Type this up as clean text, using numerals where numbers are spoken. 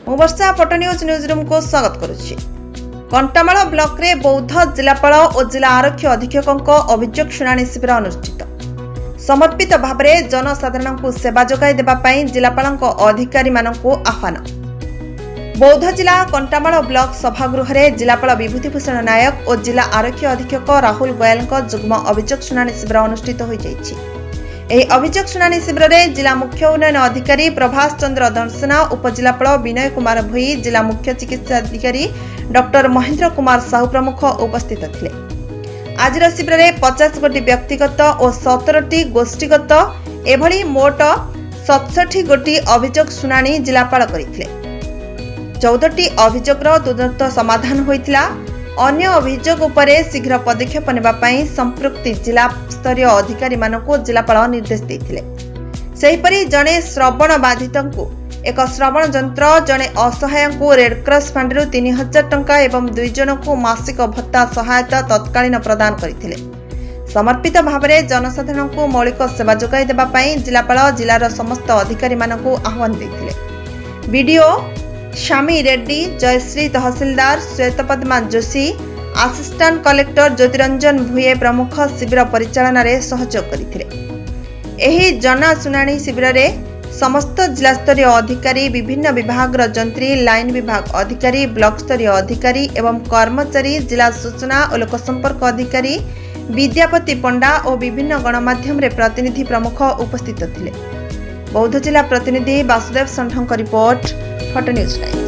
वर्षा photo news room को स्वागत करुछि। Kantamal block रे बौद्ध जिलापाल और जिला आरक्षी अधीक्षक अभियोग शुणाणी शिविर अनुष्ठित। समर्पित भाव में जनसाधारण को सेवा जोगाई देबा पई जिलापाल अधिकारी मानक आह्वान। बौद्ध जिला कंटामाल ब्लॉक सभागृह में जिलापाल विभूतिभूषण नायक और जिला आरक्षी अधीक्षक राहुल गोयल जुग्म अभियोग शुणाणी शिविर अनुष्ठित हो जाइछि। एही अभियोग शुणाणी शिविर में जिला मुख्य उन्नयन अधिकारी प्रभास चंद्र दर्शना, उपजिलापाल विनय कुमार भोई, जिला मुख्य चिकित्सा अधिकारी डॉक्टर महेंद्र कुमार साहू प्रमुख उपस्थित थिले। आज शिविर में 50 गोटी व्यक्तिगत और 17टी गोष्ठीगत एभली मोट 67 गोटी अभियोग शुणाणी जिलापाल करथिले। 14टी अभियोगर तुरंत समाधान होइतिला। अन्य अभियोग उपरे शीघ्र पदक्षेप नेबा पई संपृक्ति जिला स्तरीय अधिकारी मानक जिलापाल निर्देश देथिले। सेहिपरि जणे श्रवण बाधितंकु एक श्रवण यंत्र, जणे असहाय को रेडक्रॉस फंड 3000 टंका एवं 2 जन को मासिक भत्ता सहायता तत्कालीन प्रदान करथिले। समर्पित भाव में जनसाधारण को मौलिक सेवा जोगाई देबा पई जिलापाल जिलार समस्त अधिकारी मानक आह्वान देथिले। वीडियो शामी रेड्डी, जयश्री तहसीलदार श्वेतपद्मा जोशी, असिस्टेंट कलेक्टर ज्योतिरंजन भुये प्रमुख शिविर परिचालन में सहयोग करथिले। एही जनशुणाणी शिविर में समस्त जिला स्तरीय अधिकारी, विभिन्न विभाग जंत्री, लाइन विभाग अधिकारी, ब्लॉक स्तरीय अधिकारी एवं कर्मचारी, जिला सूचना और लोकसंपर्क अधिकारी, विद्यापति पंडा और विभिन्न गणमाध्यम रे प्रतिनिधि प्रमुख उपस्थित थिले। बौद्ध जिला प्रतिनिधि वासुदेव संठंक रिपोर्ट, फोटो न्यूज लाइव।